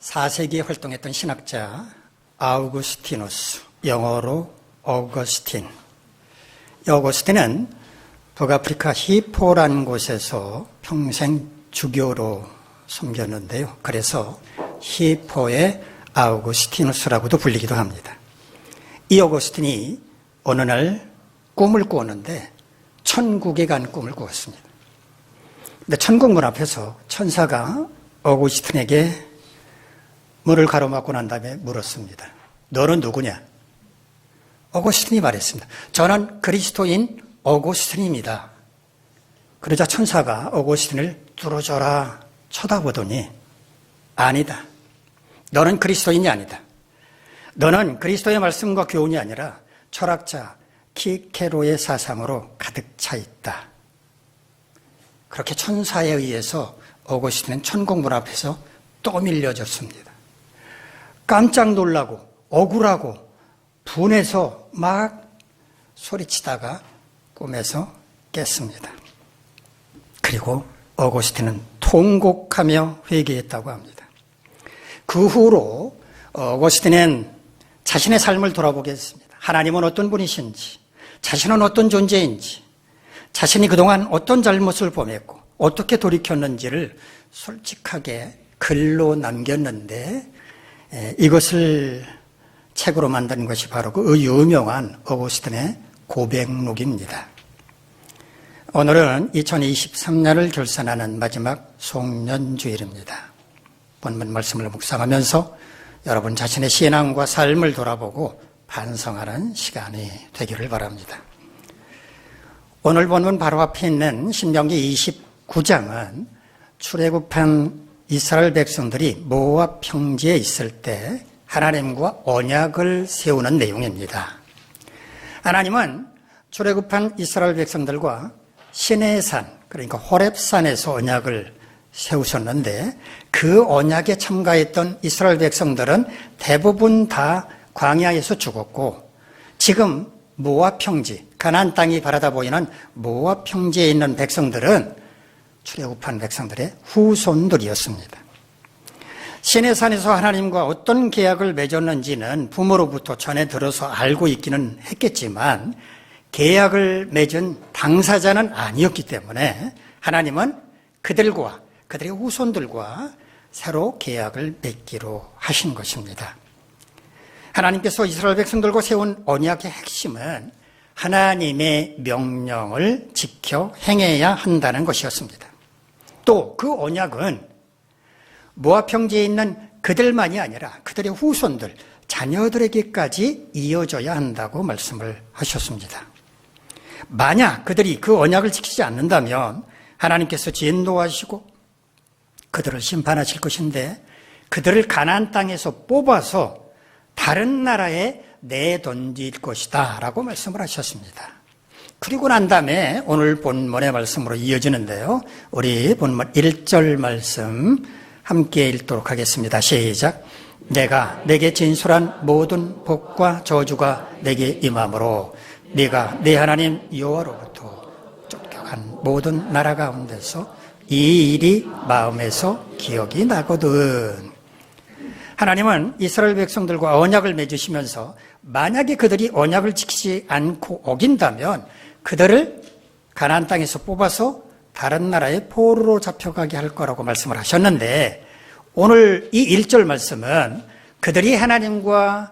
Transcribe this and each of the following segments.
4세기에 활동했던 신학자 아우구스티누스, 영어로 어거스틴. 이 어거스틴은 북아프리카 히포라는 곳에서 평생 주교로 섬겼는데요. 그래서 히포의 아우구스티누스라고도 불리기도 합니다. 이 어거스틴이 어느 날 꿈을 꾸었는데 천국에 간 꿈을 꾸었습니다. 근데 천국 문 앞에서 천사가 어거스틴에게 문을 가로막고 난 다음에 물었습니다. 너는 누구냐? 어거스틴이 말했습니다. 저는 그리스도인 어거스틴입니다. 그러자 천사가 어거스틴을 뚫어져라 쳐다보더니 아니다. 너는 그리스도인이 아니다. 너는 그리스도의 말씀과 교훈이 아니라 철학자 키케로의 사상으로 가득 차 있다. 그렇게 천사에 의해서 어거스틴은 천국 문 앞에서 떠밀려졌습니다. 깜짝 놀라고 억울하고 분해서 막 소리치다가 꿈에서 깼습니다. 그리고 어거스틴은 통곡하며 회개했다고 합니다. 그 후로 어거스틴은 자신의 삶을 돌아보게 했습니다. 하나님은 어떤 분이신지, 자신은 어떤 존재인지, 자신이 그동안 어떤 잘못을 범했고 어떻게 돌이켰는지를 솔직하게 글로 남겼는데 이것을 책으로 만든 것이 바로 그 유명한 어거스틴의 고백록입니다. 오늘은 2023년을 결산하는 마지막 송년주일입니다. 본문 말씀을 묵상하면서 여러분 자신의 신앙과 삶을 돌아보고 반성하는 시간이 되기를 바랍니다. 오늘 본문 바로 앞에 있는 신명기 29장은 출애굽한 이스라엘 백성들이 모압 평지에 있을 때 하나님과 언약을 세우는 내용입니다. 하나님은 출애굽한 이스라엘 백성들과 시내산, 그러니까 호렙산에서 언약을 세우셨는데 그 언약에 참가했던 이스라엘 백성들은 대부분 다 광야에서 죽었고 지금 모압 평지, 가나안 땅이 바라다 보이는 모압 평지에 있는 백성들은 출애굽한 백성들의 후손들이었습니다. 시내산에서 하나님과 어떤 계약을 맺었는지는 부모로부터 전해 들어서 알고 있기는 했겠지만 계약을 맺은 당사자는 아니었기 때문에 하나님은 그들과 그들의 후손들과 새로 계약을 맺기로 하신 것입니다. 하나님께서 이스라엘 백성들과 세운 언약의 핵심은 하나님의 명령을 지켜 행해야 한다는 것이었습니다. 또 그 언약은 모압 평지에 있는 그들만이 아니라 그들의 후손들, 자녀들에게까지 이어져야 한다고 말씀을 하셨습니다. 만약 그들이 그 언약을 지키지 않는다면 하나님께서 진노하시고 그들을 심판하실 것인데 그들을 가나안 땅에서 뽑아서 다른 나라에 내던질 것이다 라고 말씀을 하셨습니다. 그리고 난 다음에 오늘 본문의 말씀으로 이어지는데요. 우리 본문 1절 말씀 함께 읽도록 하겠습니다. 시작. 내가 내게 진술한 모든 복과 저주가 내게 임함으로 네가 네 하나님 여호와로부터 쫓겨간 모든 나라 가운데서 이 일이 마음에서 기억이 나거든. 하나님은 이스라엘 백성들과 언약을 맺으시면서 만약에 그들이 언약을 지키지 않고 어긴다면 그들을 가나안 땅에서 뽑아서 다른 나라의 포로로 잡혀가게 할 거라고 말씀을 하셨는데 오늘 이 1절 말씀은 그들이 하나님과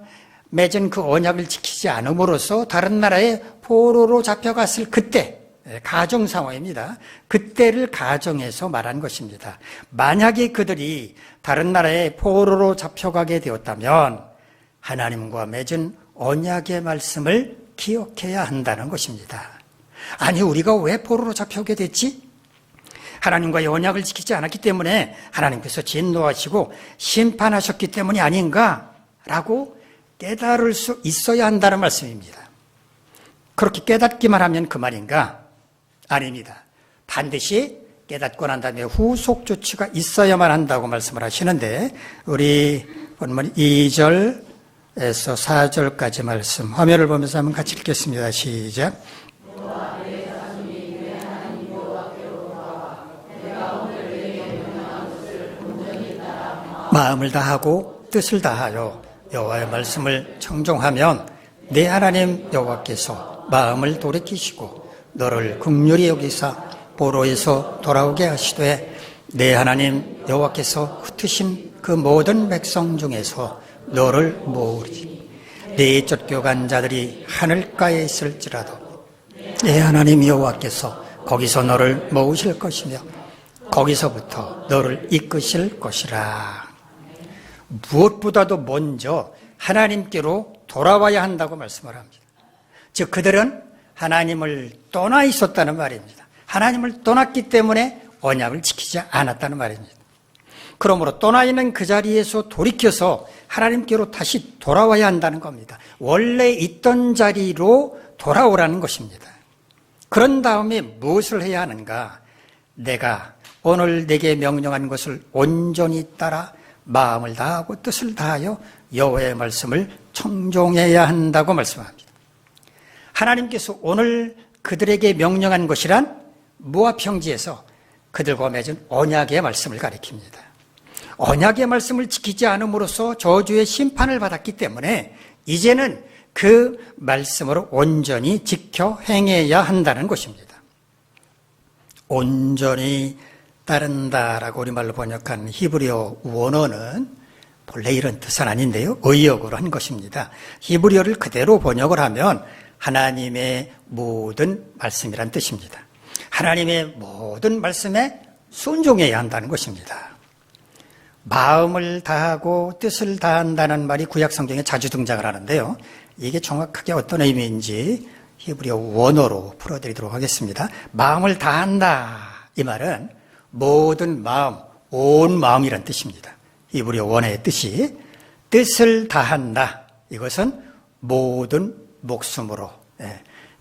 맺은 그 언약을 지키지 않음으로써 다른 나라의 포로로 잡혀갔을 그때 가정 상황입니다. 그때를 가정해서 말한 것입니다. 만약에 그들이 다른 나라의 포로로 잡혀가게 되었다면 하나님과 맺은 언약의 말씀을 기억해야 한다는 것입니다. 아니 우리가 왜 포로로 잡혀오게 됐지? 하나님과의 언약을 지키지 않았기 때문에 하나님께서 진노하시고 심판하셨기 때문이 아닌가라고 깨달을 수 있어야 한다는 말씀입니다. 그렇게 깨닫기만 하면 그만인가? 아닙니다. 반드시 깨닫고 난 다음에 후속 조치가 있어야만 한다고 말씀을 하시는데 우리 본문 2절에서 4절까지 말씀 화면을 보면서 한번 같이 읽겠습니다. 시작. 마음을 다하고 뜻을 다하여 여호와의 말씀을 청종하면 내 하나님 여호와께서 마음을 돌이키시고 너를 긍휼히 여기사 포로에서 돌아오게 하시되 내 하나님 여호와께서 흩으신 그 모든 백성 중에서 너를 모으리니 네 쫓겨간 자들이 하늘가에 있을지라도 내 하나님 여호와께서 거기서 너를 모으실 것이며 거기서부터 너를 이끄실 것이라. 무엇보다도 먼저 하나님께로 돌아와야 한다고 말씀을 합니다. 즉 그들은 하나님을 떠나 있었다는 말입니다. 하나님을 떠났기 때문에 언약을 지키지 않았다는 말입니다. 그러므로 떠나 있는 그 자리에서 돌이켜서 하나님께로 다시 돌아와야 한다는 겁니다. 원래 있던 자리로 돌아오라는 것입니다. 그런 다음에 무엇을 해야 하는가? 내가 오늘 내게 명령한 것을 온전히 따라 마음을 다하고 뜻을 다하여 여호와의 말씀을 청종해야 한다고 말씀합니다. 하나님께서 오늘 그들에게 명령한 것이란 모압 평지에서 그들과 맺은 언약의 말씀을 가리킵니다. 언약의 말씀을 지키지 않음으로써 저주의 심판을 받았기 때문에 이제는 그 말씀으로 온전히 지켜 행해야 한다는 것입니다. 온전히 따른다라고 우리말로 번역한 히브리어 원어는 본래 이런 뜻은 아닌데요. 의역으로 한 것입니다. 히브리어를 그대로 번역을 하면 하나님의 모든 말씀이란 뜻입니다. 하나님의 모든 말씀에 순종해야 한다는 것입니다. 마음을 다하고 뜻을 다한다는 말이 구약 성경에 자주 등장을 하는데요. 이게 정확하게 어떤 의미인지 히브리어 원어로 풀어드리도록 하겠습니다. 마음을 다한다, 이 말은 모든 마음, 온 마음이란 뜻입니다. 히브리어 원어의 뜻이. 뜻을 다한다, 이것은 모든 목숨으로,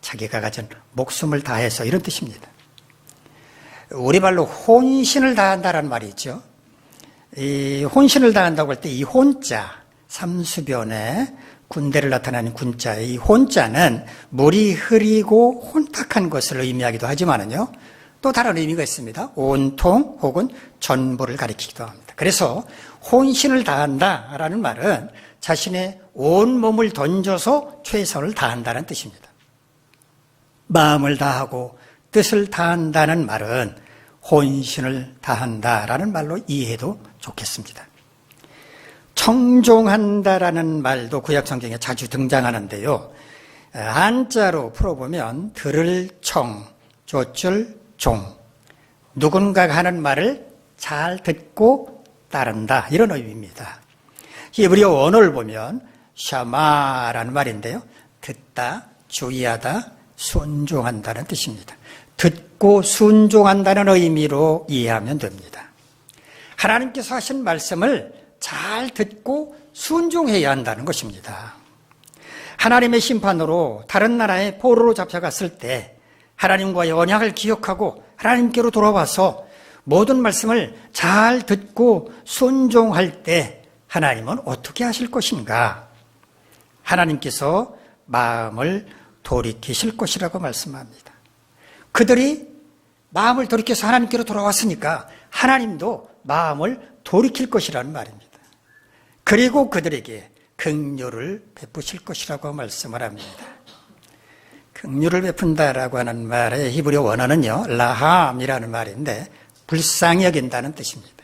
자기가 가진 목숨을 다해서, 이런 뜻입니다. 우리말로 혼신을 다한다라는 말이 있죠. 이 혼신을 다한다고 할 때 이 혼자, 삼수변에 군대를 나타내는 군자의 이 혼자는 물이 흐리고 혼탁한 것을 의미하기도 하지만은요, 또 다른 의미가 있습니다. 온통 혹은 전부를 가리키기도 합니다. 그래서 혼신을 다한다라는 말은 자신의 온 몸을 던져서 최선을 다한다는 뜻입니다. 마음을 다하고 뜻을 다한다는 말은 혼신을 다한다라는 말로 이해해도 좋겠습니다. 청종한다라는 말도 구약 성경에 자주 등장하는데요. 한자로 풀어보면 들을 청, 좇을 종, 누군가가 하는 말을 잘 듣고 따른다, 이런 의미입니다. 히브리어 원어를 보면 샤마라는 말인데요. 듣다, 주의하다, 순종한다는 뜻입니다. 듣고 순종한다는 의미로 이해하면 됩니다. 하나님께서 하신 말씀을 잘 듣고 순종해야 한다는 것입니다. 하나님의 심판으로 다른 나라에 포로로 잡혀갔을 때 하나님과의 언약을 기억하고 하나님께로 돌아와서 모든 말씀을 잘 듣고 순종할 때 하나님은 어떻게 하실 것인가? 하나님께서 마음을 돌이키실 것이라고 말씀합니다. 그들이 마음을 돌이켜서 하나님께로 돌아왔으니까 하나님도 마음을 돌이킬 것이라는 말입니다. 그리고 그들에게 긍휼을 베푸실 것이라고 말씀을 합니다. 긍휼을 베푼다라고 하는 말의 히브리어 원어는요, 라함이라는 말인데 불쌍히 여긴다는 뜻입니다.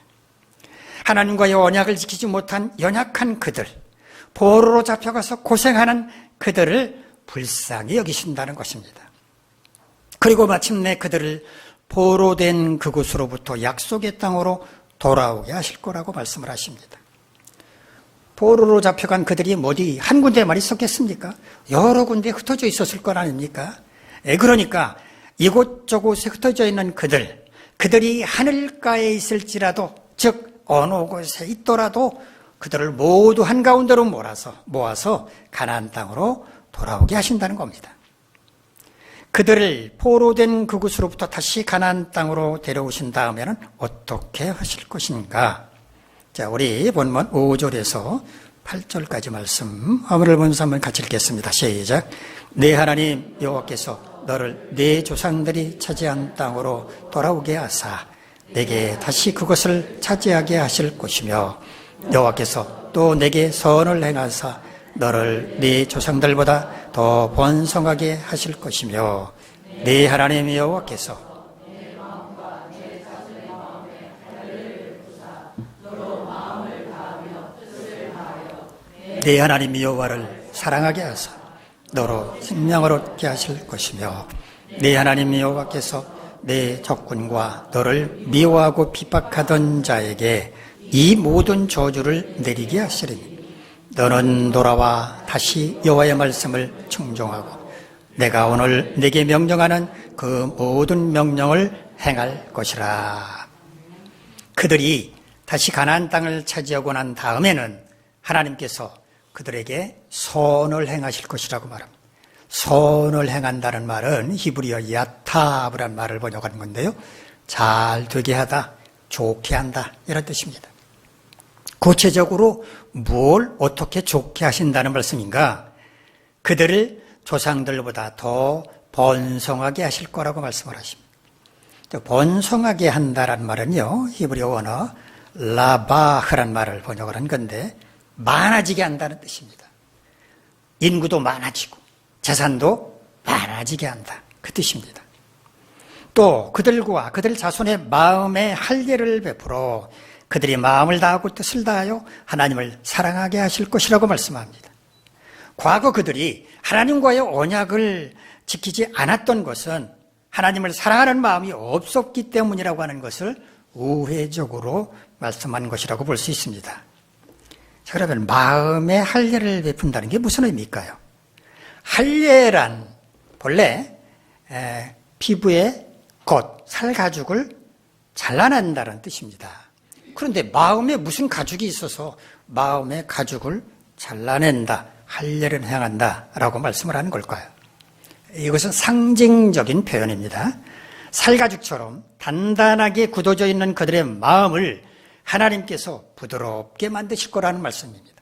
하나님과의 언약을 지키지 못한 연약한 그들, 포로로 잡혀가서 고생하는 그들을 불쌍히 여기신다는 것입니다. 그리고 마침내 그들을 포로된 그곳으로부터 약속의 땅으로 돌아오게 하실 거라고 말씀을 하십니다. 포로로 잡혀간 그들이 어디 한 군데에만 있었겠습니까? 여러 군데에 흩어져 있었을 것 아닙니까? 그러니까 이곳저곳에 흩어져 있는 그들이 하늘가에 있을지라도, 즉 어느 곳에 있더라도 그들을 모두 한가운데로 모아서 가나안 땅으로 돌아오게 하신다는 겁니다. 그들을 포로된 그곳으로부터 다시 가나안 땅으로 데려오신 다음에는 어떻게 하실 것인가? 자, 우리 본문 5절에서 8절까지 말씀, 화면을 보면서 한번 같이 읽겠습니다. 시작. 내 하나님 여호와께서 너를 내 조상들이 차지한 땅으로 돌아오게 하사 내게 다시 그것을 차지하게 하실 것이며 여호와께서 또 내게 선을 행하사 너를 네 조상들보다 더 번성하게 하실 것이며 네 하나님 여호와께서 네 하나님 여호와를 사랑하게 하사 너로 생명을 얻게 하실 것이며 네 하나님 여호와께서 네 적군과 너를 미워하고 핍박하던 자에게 이 모든 저주를 내리게 하시리니 너는 돌아와 다시 여호와의 말씀을 청종하고 내가 오늘 네게 명령하는 그 모든 명령을 행할 것이라. 그들이 다시 가나안 땅을 차지하고 난 다음에는 하나님께서 그들에게 선을 행하실 것이라고 말합니다. 선을 행한다는 말은 히브리어 야타브란 말을 번역하는 건데요. 잘 되게 하다, 좋게 한다 이런 뜻입니다. 구체적으로 뭘 어떻게 좋게 하신다는 말씀인가? 그들을 조상들보다 더 번성하게 하실 거라고 말씀을 하십니다. 번성하게 한다는 말은요, 히브리어 원어 라바흐란 말을 번역을 한 건데 많아지게 한다는 뜻입니다. 인구도 많아지고 재산도 많아지게 한다 그 뜻입니다. 또 그들과 그들 자손의 마음에 할례를 베풀어 그들이 마음을 다하고 뜻을 다하여 하나님을 사랑하게 하실 것이라고 말씀합니다. 과거 그들이 하나님과의 언약을 지키지 않았던 것은 하나님을 사랑하는 마음이 없었기 때문이라고 하는 것을 우회적으로 말씀한 것이라고 볼 수 있습니다. 자, 그러면 마음에 할례를 베푼다는 게 무슨 의미일까요? 할례란 본래 피부의 겉, 살 가죽을 잘라낸다는 뜻입니다. 그런데 마음에 무슨 가죽이 있어서 마음의 가죽을 잘라낸다, 할례를 행한다 라고 말씀을 하는 걸까요? 이것은 상징적인 표현입니다. 살가죽처럼 단단하게 굳어져 있는 그들의 마음을 하나님께서 부드럽게 만드실 거라는 말씀입니다.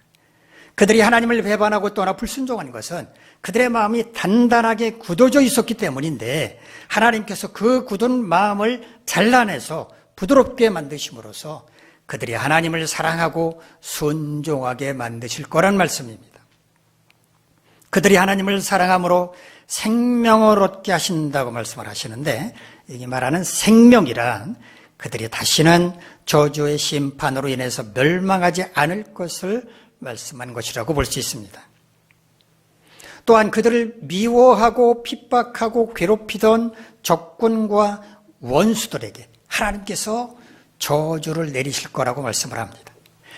그들이 하나님을 배반하고 떠나 불순종한 것은 그들의 마음이 단단하게 굳어져 있었기 때문인데 하나님께서 그 굳은 마음을 잘라내서 부드럽게 만드심으로써 그들이 하나님을 사랑하고 순종하게 만드실 거란 말씀입니다. 그들이 하나님을 사랑함으로 생명을 얻게 하신다고 말씀을 하시는데 여기 말하는 생명이란 그들이 다시는 저주의 심판으로 인해서 멸망하지 않을 것을 말씀한 것이라고 볼 수 있습니다. 또한 그들을 미워하고 핍박하고 괴롭히던 적군과 원수들에게 하나님께서 저주를 내리실 거라고 말씀을 합니다.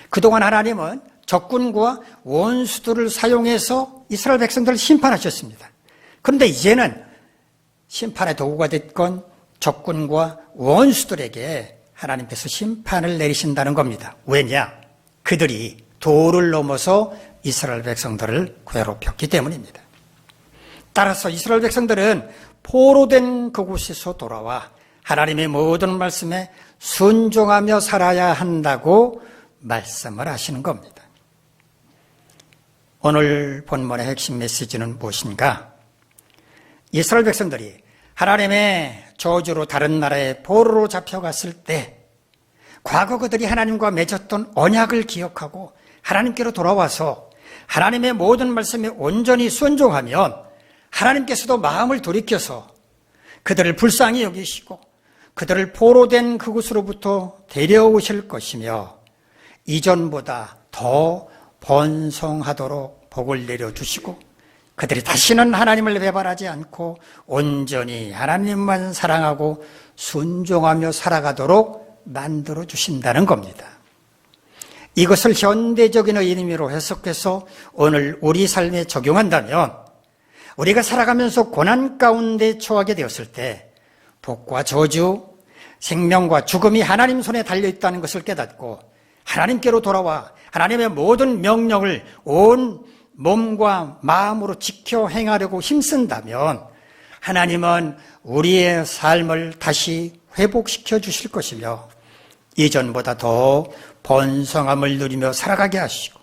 그동안 하나님은 적군과 원수들을 사용해서 이스라엘 백성들을 심판하셨습니다. 그런데 이제는 심판의 도구가 됐건 적군과 원수들에게 하나님께서 심판을 내리신다는 겁니다. 왜냐? 그들이 도를 넘어서 이스라엘 백성들을 괴롭혔기 때문입니다. 따라서 이스라엘 백성들은 포로된 그곳에서 돌아와 하나님의 모든 말씀에 순종하며 살아야 한다고 말씀을 하시는 겁니다. 오늘 본문의 핵심 메시지는 무엇인가? 이스라엘 백성들이 하나님의 저주로 다른 나라의 포로로 잡혀갔을 때 과거 그들이 하나님과 맺었던 언약을 기억하고 하나님께로 돌아와서 하나님의 모든 말씀에 온전히 순종하면 하나님께서도 마음을 돌이켜서 그들을 불쌍히 여기시고 그들을 포로된 그곳으로부터 데려오실 것이며 이전보다 더 번성하도록 복을 내려주시고 그들이 다시는 하나님을 배반하지 않고 온전히 하나님만 사랑하고 순종하며 살아가도록 만들어 주신다는 겁니다. 이것을 현대적인 의미로 해석해서 오늘 우리 삶에 적용한다면 우리가 살아가면서 고난 가운데 처하게 되었을 때 복과 저주, 생명과 죽음이 하나님 손에 달려있다는 것을 깨닫고 하나님께로 돌아와 하나님의 모든 명령을 온 몸과 마음으로 지켜 행하려고 힘쓴다면 하나님은 우리의 삶을 다시 회복시켜 주실 것이며 이전보다 더 번성함을 누리며 살아가게 하시고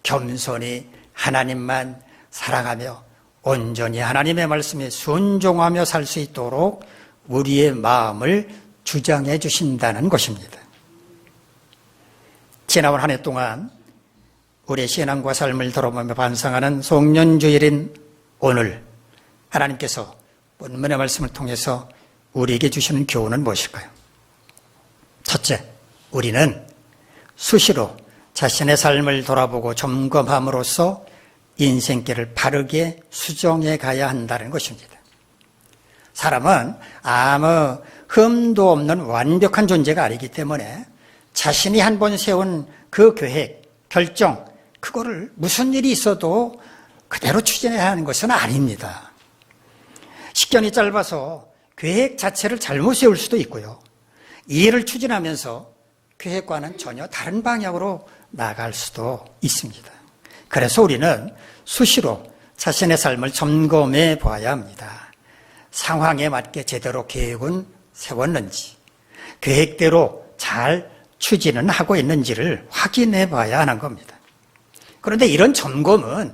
겸손히 하나님만 사랑하며 온전히 하나님의 말씀에 순종하며 살 수 있도록 우리의 마음을 주장해 주신다는 것입니다. 지나온 한 해 동안 우리의 신앙과 삶을 돌아보며 반성하는 송년주일인 오늘 하나님께서 본문의 말씀을 통해서 우리에게 주시는 교훈은 무엇일까요? 첫째, 우리는 수시로 자신의 삶을 돌아보고 점검함으로써 인생길을 바르게 수정해 가야 한다는 것입니다. 사람은 아무 흠도 없는 완벽한 존재가 아니기 때문에 자신이 한번 세운 그 계획, 결정, 그거를 무슨 일이 있어도 그대로 추진해야 하는 것은 아닙니다. 식견이 짧아서 계획 자체를 잘못 세울 수도 있고요. 이 일을 추진하면서 계획과는 전혀 다른 방향으로 나갈 수도 있습니다. 그래서 우리는 수시로 자신의 삶을 점검해 보아야 합니다. 상황에 맞게 제대로 계획은 세웠는지, 계획대로 잘 추진은 하고 있는지를 확인해 봐야 하는 겁니다. 그런데 이런 점검은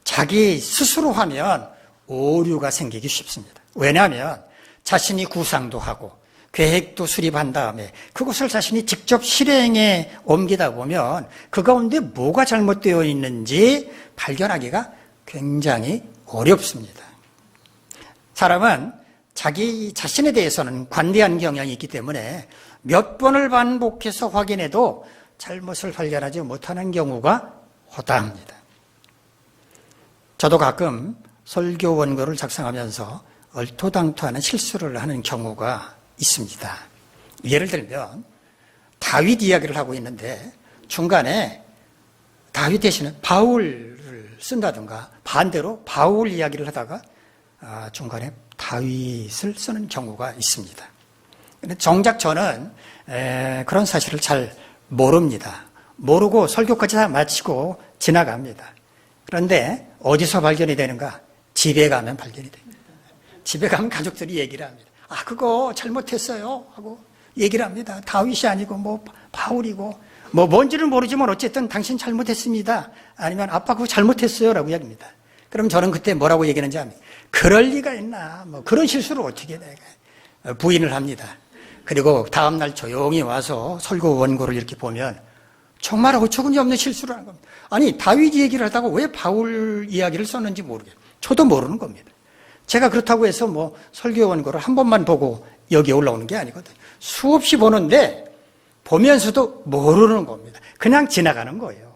자기 스스로 하면 오류가 생기기 쉽습니다. 왜냐하면 자신이 구상도 하고 계획도 수립한 다음에 그것을 자신이 직접 실행에 옮기다 보면 그 가운데 뭐가 잘못되어 있는지 발견하기가 굉장히 어렵습니다. 사람은 자기 자신에 대해서는 관대한 경향이 있기 때문에 몇 번을 반복해서 확인해도 잘못을 발견하지 못하는 경우가 허다합니다. 저도 가끔 설교 원고를 작성하면서 얼토당토하는 실수를 하는 경우가 있습니다. 예를 들면 다윗 이야기를 하고 있는데 중간에 다윗 대신에 바울을 쓴다든가 반대로 바울 이야기를 하다가 중간에 다윗을 쓰는 경우가 있습니다. 근데 정작 저는 그런 사실을 잘 모릅니다. 모르고 설교까지 다 마치고 지나갑니다. 그런데 어디서 발견이 되는가? 집에 가면 발견이 됩니다. 집에 가면 가족들이 얘기를 합니다. 그거 잘못했어요 하고 얘기를 합니다. 다윗이 아니고 뭐 바울이고 뭐 뭔지는 모르지만 어쨌든 당신 잘못했습니다. 아니면 아빠 그거 잘못했어요 라고 이야기합니다. 그럼 저는 그때 뭐라고 얘기하는지 압니까? 그럴 리가 있나? 뭐 그런 실수를 어떻게 내가 부인을 합니다. 그리고 다음날 조용히 와서 설교 원고를 이렇게 보면 정말 어처구니 없는 실수를 한 겁니다. 아니 다윗 얘기를 하다가 왜 바울 이야기를 썼는지 모르겠어요. 저도 모르는 겁니다. 제가 그렇다고 해서 뭐 설교 원고를 한 번만 보고 여기에 올라오는 게 아니거든요. 수없이 보는데 보면서도 모르는 겁니다. 그냥 지나가는 거예요.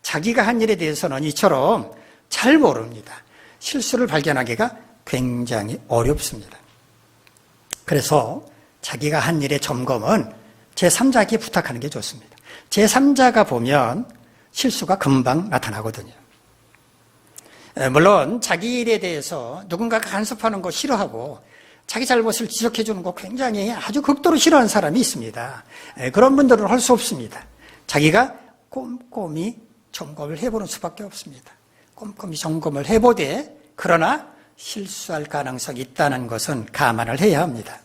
자기가 한 일에 대해서는 이처럼 잘 모릅니다. 실수를 발견하기가 굉장히 어렵습니다. 그래서 자기가 한 일의 점검은 제3자에게 부탁하는 게 좋습니다. 제3자가 보면 실수가 금방 나타나거든요. 물론 자기 일에 대해서 누군가가 간섭하는 거 싫어하고 자기 잘못을 지적해 주는 거 굉장히 아주 극도로 싫어하는 사람이 있습니다. 그런 분들은 할 수 없습니다. 자기가 꼼꼼히 점검을 해보는 수밖에 없습니다. 꼼꼼히 점검을 해보되 그러나 실수할 가능성이 있다는 것은 감안을 해야 합니다.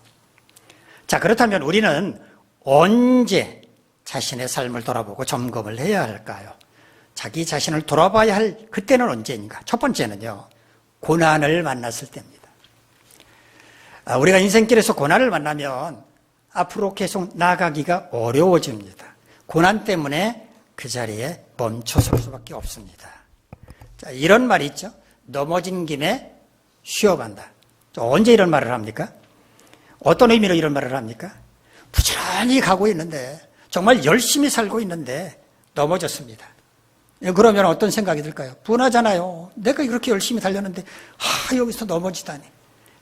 자, 그렇다면 우리는 언제 자신의 삶을 돌아보고 점검을 해야 할까요? 자기 자신을 돌아봐야 할 그때는 언제인가? 첫 번째는요, 고난을 만났을 때입니다. 우리가 인생길에서 고난을 만나면 앞으로 계속 나가기가 어려워집니다. 고난 때문에 그 자리에 멈춰설 수밖에 없습니다. 자, 이런 말이 있죠. 넘어진 김에 쉬어간다. 언제 이런 말을 합니까? 어떤 의미로 이런 말을 합니까? 부지런히 가고 있는데 정말 열심히 살고 있는데 넘어졌습니다. 그러면 어떤 생각이 들까요? 분하잖아요. 내가 이렇게 열심히 달렸는데 여기서 넘어지다니.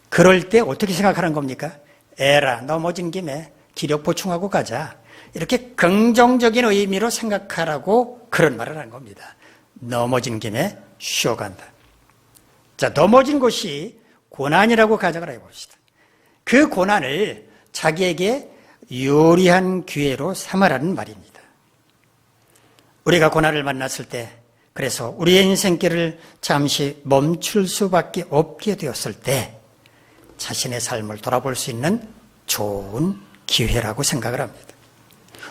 그럴 때 어떻게 생각하는 겁니까? 에라, 넘어진 김에 기력 보충하고 가자. 이렇게 긍정적인 의미로 생각하라고 그런 말을 한 겁니다. 넘어진 김에 쉬어간다. 자, 넘어진 것이 고난이라고 가정을 해봅시다. 그 고난을 자기에게 유리한 기회로 삼으라는 말입니다. 우리가 고난을 만났을 때, 그래서 우리의 인생길을 잠시 멈출 수밖에 없게 되었을 때 자신의 삶을 돌아볼 수 있는 좋은 기회라고 생각을 합니다.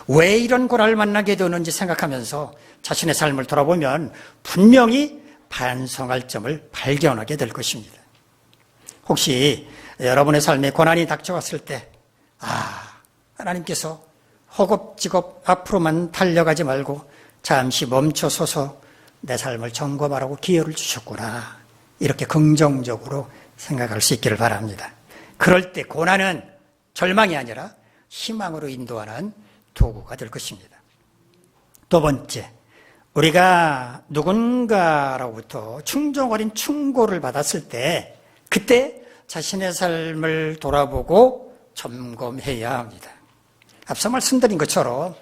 왜 이런 고난을 만나게 되었는지 생각하면서 자신의 삶을 돌아보면 분명히 반성할 점을 발견하게 될 것입니다. 혹시 여러분의 삶에 고난이 닥쳐왔을 때 하나님께서 허겁지겁 앞으로만 달려가지 말고 잠시 멈춰서서 내 삶을 점검하라고 기회를 주셨구나. 이렇게 긍정적으로 생각할 수 있기를 바랍니다. 그럴 때 고난은 절망이 아니라 희망으로 인도하는 도구가 될 것입니다. 두 번째, 우리가 누군가로부터 충정 어린 충고를 받았을 때 그때 자신의 삶을 돌아보고 점검해야 합니다. 앞서 말씀드린 것처럼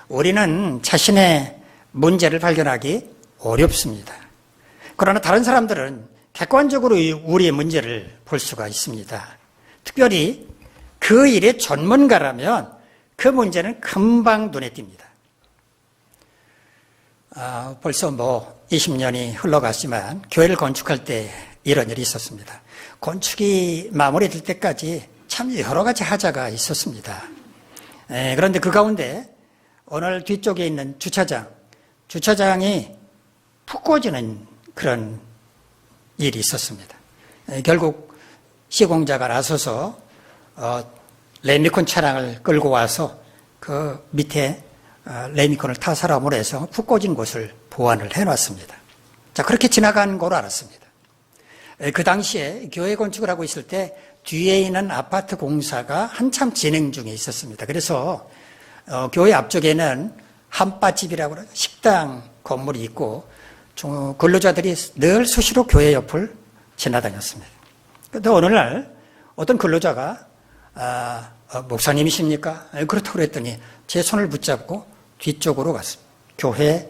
우리는 자신의 문제를 발견하기 어렵습니다. 그러나 다른 사람들은 객관적으로 우리의 문제를 볼 수가 있습니다. 특별히 그 일의 전문가라면 그 문제는 금방 눈에 띕니다. 벌써 20년이 흘러갔지만 교회를 건축할 때 이런 일이 있었습니다. 건축이 마무리될 때까지 참 여러 가지 하자가 있었습니다. 그런데 그 가운데 오늘 뒤쪽에 있는 주차장이 푹 꺼지는 그런 일이 있었습니다. 결국 시공자가 나서서 레미콘 차량을 끌고 와서 그 밑에 레미콘을 타설함으로 해서 푹 꺼진 곳을 보완을 해놨습니다. 자, 그렇게 지나간 거로 알았습니다. 그 당시에 교회 건축을 하고 있을 때 뒤에 있는 아파트 공사가 한참 진행 중에 있었습니다. 그래서 교회 앞쪽에는 한바집이라고 식당 건물이 있고 근로자들이 늘 수시로 교회 옆을 지나다녔습니다. 그런데 어느 날 어떤 근로자가 목사님이십니까? 그렇다고 그랬더니 제 손을 붙잡고 뒤쪽으로 갔습니다. 교회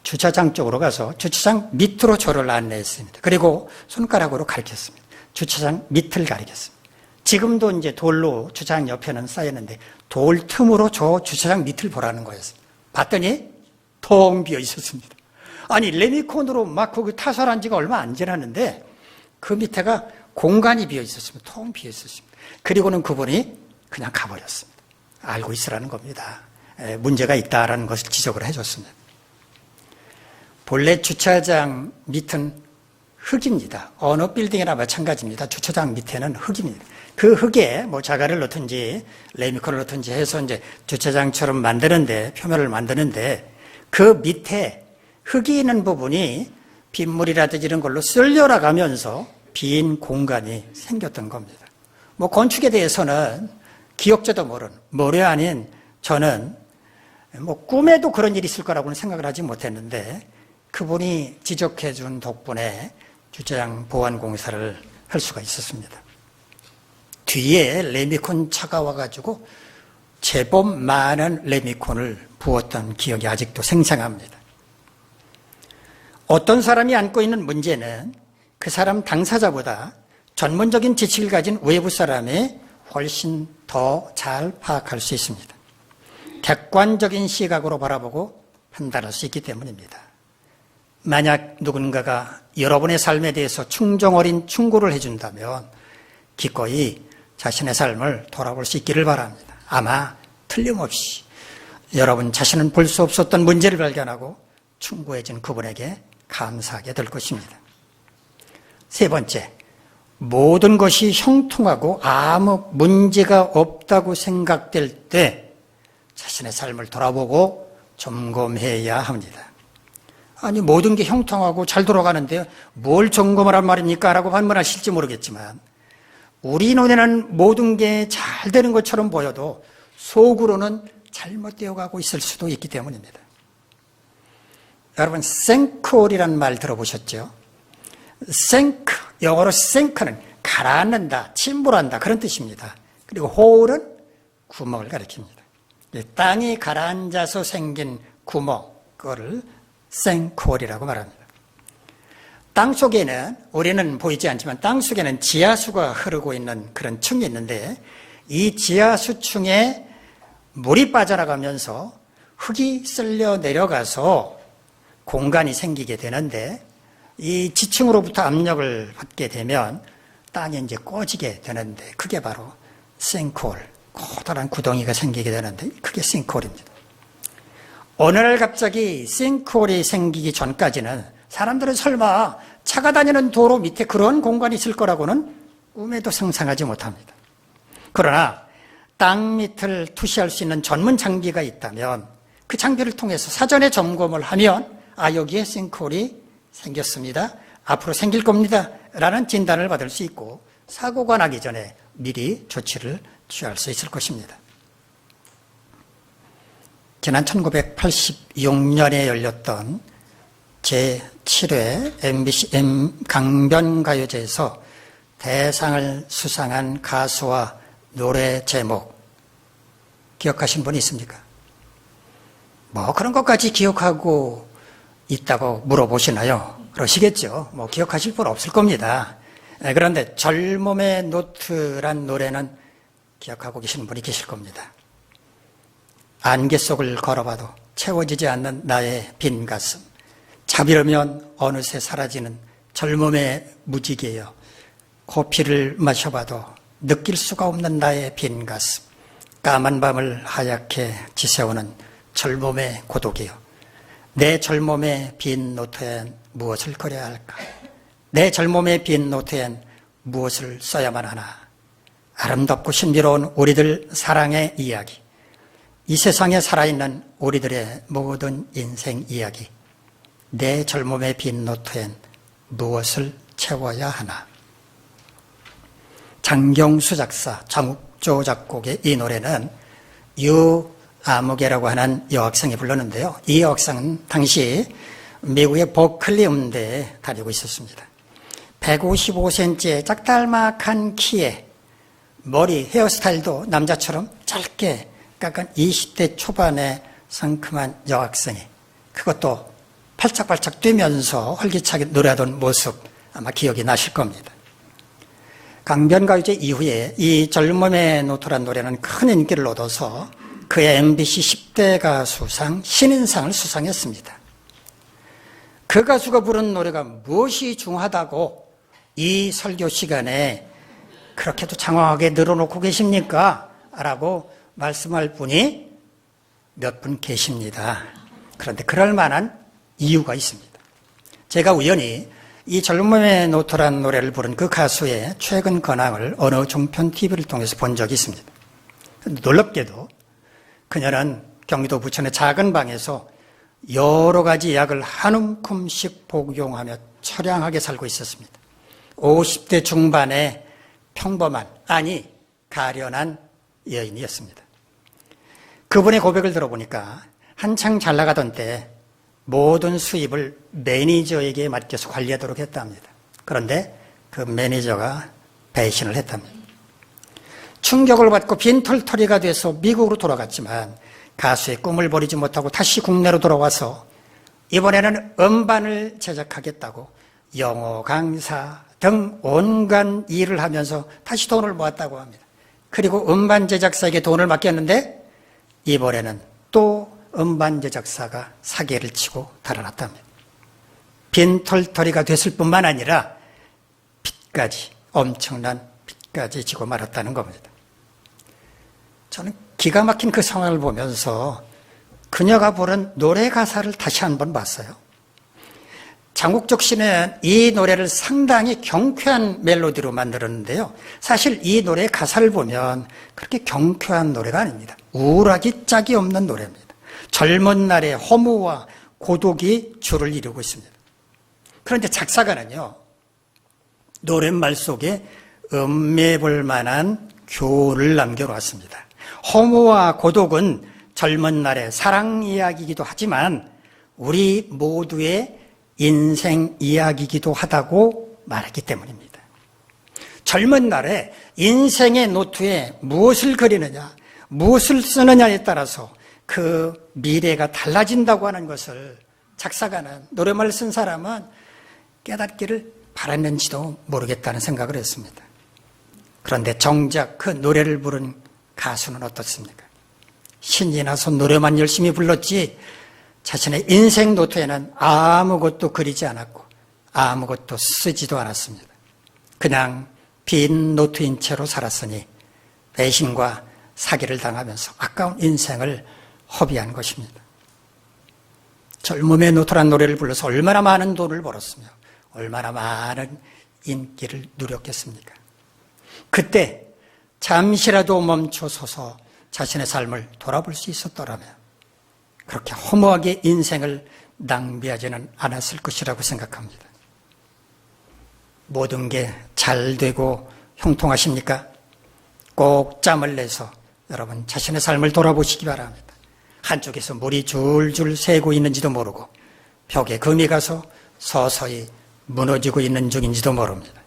주차장 쪽으로 가서 주차장 밑으로 저를 안내했습니다. 그리고 손가락으로 가리켰습니다. 주차장 밑을 가리켰습니다. 지금도 이제 돌로 주차장 옆에는 쌓였는데 돌 틈으로 저 주차장 밑을 보라는 거였어요. 봤더니 텅 비어 있었습니다. 아니, 레미콘으로 막 거기 타설한 지가 얼마 안 지났는데 그 밑에가 공간이 비어 있었습니다. 텅 비어 있었습니다. 그리고는 그분이 그냥 가버렸습니다. 알고 있으라는 겁니다. 문제가 있다라는 것을 지적을 해줬습니다. 본래 주차장 밑은 흙입니다. 어느 빌딩이나 마찬가지입니다. 주차장 밑에는 흙입니다. 그 흙에 자갈을 넣든지 레미콘을 넣든지 해서 이제 주차장처럼 만드는데, 표면을 만드는데 그 밑에 흙이 있는 부분이 빗물이라든지 이런 걸로 쓸려 나가면서 빈 공간이 생겼던 겁니다. 건축에 대해서는 기억자도 모르는, 모래 아닌 저는 꿈에도 그런 일이 있을 거라고는 생각을 하지 못했는데 그분이 지적해 준 덕분에 주차장 보완 공사를 할 수가 있었습니다. 뒤에 레미콘 차가 와가지고 제법 많은 레미콘을 부었던 기억이 아직도 생생합니다. 어떤 사람이 안고 있는 문제는 그 사람 당사자보다 전문적인 지식을 가진 외부 사람이 훨씬 더 잘 파악할 수 있습니다. 객관적인 시각으로 바라보고 판단할 수 있기 때문입니다. 만약 누군가가 여러분의 삶에 대해서 충정 어린 충고를 해준다면 기꺼이 자신의 삶을 돌아볼 수 있기를 바랍니다. 아마 틀림없이 여러분 자신은 볼 수 없었던 문제를 발견하고 충고해준 그분에게 감사하게 될 것입니다. 세 번째, 모든 것이 형통하고 아무 문제가 없다고 생각될 때 자신의 삶을 돌아보고 점검해야 합니다. 아니, 모든 게 형통하고 잘 돌아가는데 뭘 점검하란 말입니까? 라고 반문하실지 모르겠지만 우리 눈에는 모든 게 잘 되는 것처럼 보여도 속으로는 잘못되어 가고 있을 수도 있기 때문입니다. 여러분, 생크홀이라는 말 들어보셨죠? 생크, 영어로 생크는 가라앉는다, 침몰한다 그런 뜻입니다. 그리고 홀은 구멍을 가리킵니다. 땅이 가라앉아서 생긴 구멍, 그거를 생크홀이라고 말합니다. 땅 속에는, 우리는 보이지 않지만 땅 속에는 지하수가 흐르고 있는 그런 층이 있는데 이 지하수층에 물이 빠져나가면서 흙이 쓸려 내려가서 공간이 생기게 되는데 이 지층으로부터 압력을 받게 되면 땅이 이제 꺼지게 되는데 그게 바로 싱크홀, 커다란 구덩이가 생기게 되는데 그게 싱크홀입니다. 어느 날 갑자기 싱크홀이 생기기 전까지는 사람들은 설마 차가 다니는 도로 밑에 그런 공간이 있을 거라고는 꿈에도 상상하지 못합니다. 그러나 땅 밑을 투시할 수 있는 전문 장비가 있다면 그 장비를 통해서 사전에 점검을 하면 여기에 싱크홀이 생겼습니다. 앞으로 생길 겁니다. 라는 진단을 받을 수 있고 사고가 나기 전에 미리 조치를 취할 수 있을 것입니다. 지난 1986년에 열렸던 제7회 MBC 강변가요제에서 대상을 수상한 가수와 노래 제목 기억하신 분 있습니까? 뭐 그런 것까지 기억하고 있다고 물어보시나요? 그러시겠죠. 기억하실 분 없을 겁니다. 그런데 젊음의 노트란 노래는 기억하고 계시는 분이 계실 겁니다. 안개 속을 걸어봐도 채워지지 않는 나의 빈 가슴, 잠이르면 어느새 사라지는 젊음의 무지개여, 커피를 마셔봐도 느낄 수가 없는 나의 빈 가슴, 까만 밤을 하얗게 지새우는 젊음의 고독이여, 내 젊음의 빈 노트엔 무엇을 그려야 할까? 내 젊음의 빈 노트엔 무엇을 써야만 하나? 아름답고 신비로운 우리들 사랑의 이야기, 이 세상에 살아있는 우리들의 모든 인생 이야기, 내 젊음의 빈 노트엔 무엇을 채워야 하나? 장경수 작사, 장욱조 작곡의 이 노래는 유아무개라고 하는 여학생이 불렀는데요. 이 여학생은 당시 미국의 버클리 음대에 다니고 있었습니다. 155cm의 짝달막한 키에 머리 헤어스타일도 남자처럼 짧게 깎은 20대 초반의 상큼한 여학생이, 그것도 팔짝팔짝 뛰면서 활기차게 노래하던 모습 아마 기억이 나실 겁니다. 강변가요제 이후에 이 젊음의 노트란 노래는 큰 인기를 얻어서 그의 MBC 10대 가수상 신인상을 수상했습니다. 그 가수가 부른 노래가 무엇이 중하다고 이 설교 시간에 그렇게도 장황하게 늘어놓고 계십니까? 라고 말씀할 분이 몇 분 계십니다. 그런데 그럴 만한 이유가 있습니다. 제가 우연히 이 젊음의 노트라는 노래를 부른 그 가수의 최근 근황을 어느 종편 TV를 통해서 본 적이 있습니다. 놀랍게도 그녀는 경기도 부천의 작은 방에서 여러 가지 약을 한 움큼씩 복용하며 처량하게 살고 있었습니다. 50대 중반의 평범한, 아니 가련한 여인이었습니다. 그분의 고백을 들어보니까 한창 잘 나가던 때 모든 수입을 매니저에게 맡겨서 관리하도록 했답니다. 그런데 그 매니저가 배신을 했답니다. 충격을 받고 빈털터리가 돼서 미국으로 돌아갔지만 가수의 꿈을 버리지 못하고 다시 국내로 돌아와서 이번에는 음반을 제작하겠다고 영어 강사 등 온갖 일을 하면서 다시 돈을 모았다고 합니다. 그리고 음반 제작사에게 돈을 맡겼는데 이번에는 또 음반 제작사가 사기를 치고 달아났답니다. 빈털터리가 됐을 뿐만 아니라 빚까지, 엄청난 빚까지 지고 말았다는 겁니다. 저는 기가 막힌 그 상황을 보면서 그녀가 부른 노래 가사를 다시 한번 봤어요. 장국적 씨는 이 노래를 상당히 경쾌한 멜로디로 만들었는데요. 사실 이 노래의 가사를 보면 그렇게 경쾌한 노래가 아닙니다. 우울하기 짝이 없는 노래입니다. 젊은 날의 허무와 고독이 주를 이루고 있습니다. 그런데 작사가는요, 노랫말 속에 음미해볼 만한 교훈을 남겨놓았습니다. 허무와 고독은 젊은 날의 사랑 이야기이기도 하지만 우리 모두의 인생 이야기이기도 하다고 말했기 때문입니다. 젊은 날에 인생의 노트에 무엇을 그리느냐, 무엇을 쓰느냐에 따라서 그 미래가 달라진다고 하는 것을 작사가는, 노래말을 쓴 사람은 깨닫기를 바랐는지도 모르겠다는 생각을 했습니다. 그런데 정작 그 노래를 부른 가수는 어떻습니까? 신이 나서 노래만 열심히 불렀지 자신의 인생 노트에는 아무것도 그리지 않았고 아무것도 쓰지도 않았습니다. 그냥 빈 노트인 채로 살았으니 배신과 사기를 당하면서 아까운 인생을 허비한 것입니다. 젊음의 노트란 노래를 불러서 얼마나 많은 돈을 벌었으며 얼마나 많은 인기를 누렸겠습니까? 그때 잠시라도 멈춰서서 자신의 삶을 돌아볼 수 있었더라면 그렇게 허무하게 인생을 낭비하지는 않았을 것이라고 생각합니다. 모든 게 잘 되고 형통하십니까? 꼭 짬을 내서 여러분 자신의 삶을 돌아보시기 바랍니다. 한쪽에서 물이 줄줄 새고 있는지도 모르고 벽에 금이 가서 서서히 무너지고 있는 중인지도 모릅니다.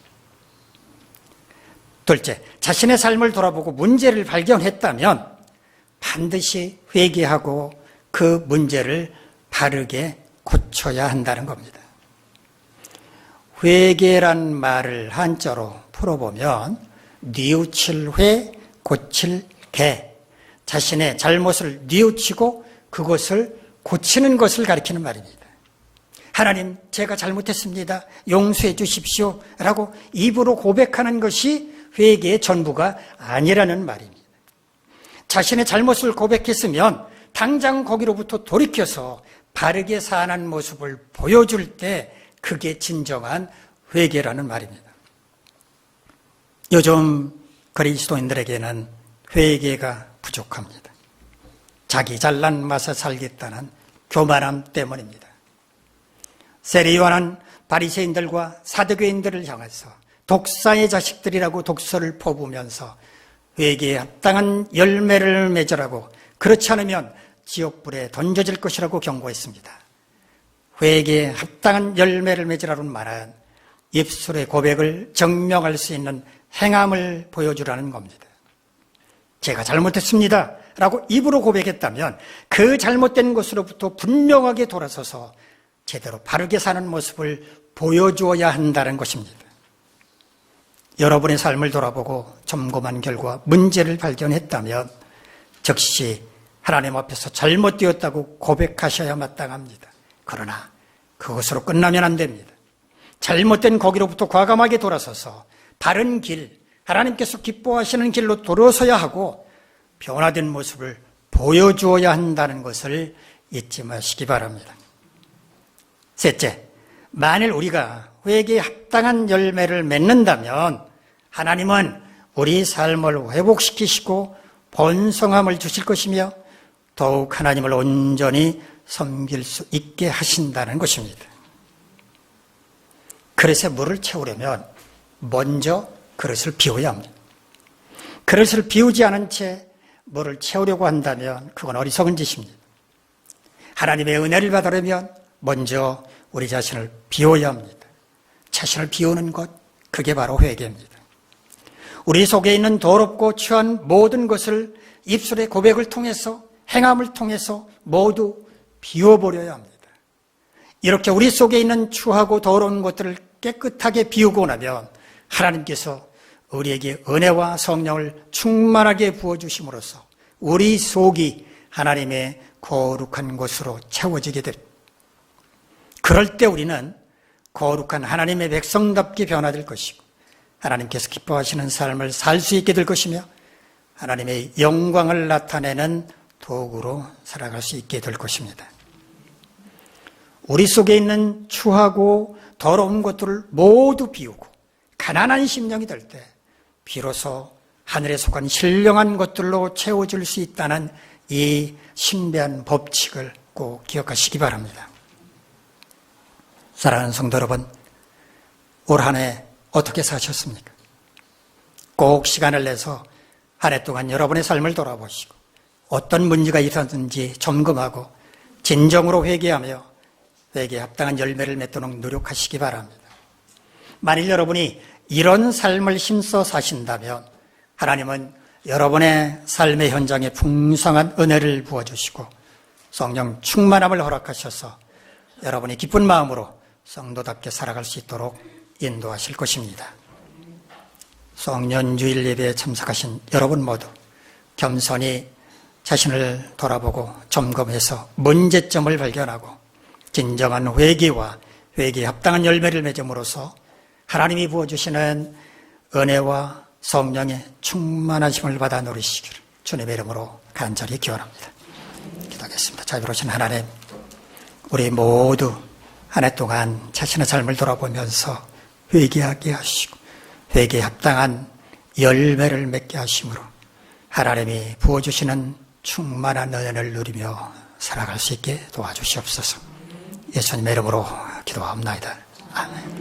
둘째, 자신의 삶을 돌아보고 문제를 발견했다면 반드시 회개하고 그 문제를 바르게 고쳐야 한다는 겁니다. 회개란 말을 한자로 풀어보면 뉘우칠 회, 고칠 개, 자신의 잘못을 뉘우치고 그것을 고치는 것을 가리키는 말입니다. 하나님, 제가 잘못했습니다. 용서해 주십시오. 라고 입으로 고백하는 것이 회개의 전부가 아니라는 말입니다. 자신의 잘못을 고백했으면 당장 거기로부터 돌이켜서 바르게 사는 모습을 보여줄 때 그게 진정한 회개라는 말입니다. 요즘 그리스도인들에게는 회개가 부족합니다. 자기 잘난 맛에 살겠다는 교만함 때문입니다. 세리요한은 바리새인들과 사두개인들을 향해서 독사의 자식들이라고 독서를 퍼부으면서 회개에 합당한 열매를 맺으라고, 그렇지 않으면 지옥불에 던져질 것이라고 경고했습니다. 회개에 합당한 열매를 맺으라는 말은 입술의 고백을 증명할 수 있는 행함을 보여주라는 겁니다. 제가 잘못했습니다 라고 입으로 고백했다면 그 잘못된 것으로부터 분명하게 돌아서서 제대로 바르게 사는 모습을 보여주어야 한다는 것입니다. 여러분의 삶을 돌아보고 점검한 결과 문제를 발견했다면 즉시 하나님 앞에서 잘못되었다고 고백하셔야 마땅합니다. 그러나 그것으로 끝나면 안 됩니다. 잘못된 거기로부터 과감하게 돌아서서 바른 길, 하나님께서 기뻐하시는 길로 돌아서야 하고 변화된 모습을 보여주어야 한다는 것을 잊지 마시기 바랍니다. 셋째, 만일 우리가 회개에 합당한 열매를 맺는다면 하나님은 우리 삶을 회복시키시고 번성함을 주실 것이며 더욱 하나님을 온전히 섬길 수 있게 하신다는 것입니다. 그릇에 물을 채우려면 먼저 그릇을 비워야 합니다. 그릇을 비우지 않은 채 물을 채우려고 한다면 그건 어리석은 짓입니다. 하나님의 은혜를 받으려면 먼저 우리 자신을 비워야 합니다. 자신을 비우는 것, 그게 바로 회개입니다. 우리 속에 있는 더럽고 추한 모든 것을 입술의 고백을 통해서, 행함을 통해서 모두 비워버려야 합니다. 이렇게 우리 속에 있는 추하고 더러운 것들을 깨끗하게 비우고 나면 하나님께서 우리에게 은혜와 성령을 충만하게 부어주심으로써 우리 속이 하나님의 거룩한 것으로 채워지게 됩니다. 그럴 때 우리는 거룩한 하나님의 백성답게 변화될 것이고 하나님께서 기뻐하시는 삶을 살 수 있게 될 것이며 하나님의 영광을 나타내는 도구로 살아갈 수 있게 될 것입니다. 우리 속에 있는 추하고 더러운 것들을 모두 비우고 가난한 심령이 될 때 비로소 하늘에 속한 신령한 것들로 채워줄 수 있다는 이 신비한 법칙을 꼭 기억하시기 바랍니다. 사랑하는 성도 여러분, 올 한 해 어떻게 사셨습니까? 꼭 시간을 내서 한 해 동안 여러분의 삶을 돌아보시고 어떤 문제가 있었는지 점검하고 진정으로 회개하며 회개에 합당한 열매를 맺도록 노력하시기 바랍니다. 만일 여러분이 이런 삶을 힘써 사신다면 하나님은 여러분의 삶의 현장에 풍성한 은혜를 부어주시고 성령 충만함을 허락하셔서 여러분이 기쁜 마음으로 성도답게 살아갈 수 있도록 인도하실 것입니다. 송년주일 예배에 참석하신 여러분 모두 겸손히 자신을 돌아보고 점검해서 문제점을 발견하고 진정한 회개와 회개에 합당한 열매를 맺음으로써 하나님이 부어주시는 은혜와 성령의 충만하심을 받아 누리시기를 주님의 이름으로 간절히 기원합니다. 기도하겠습니다. 자비로우신 하나님, 우리 모두 한 해 동안 자신의 삶을 돌아보면서 회개하게 하시고 회개에 합당한 열매를 맺게 하심으로 하나님이 부어주시는 충만한 은혜를 누리며 살아갈 수 있게 도와주시옵소서. 예수님의 이름으로 기도합니다. 아멘.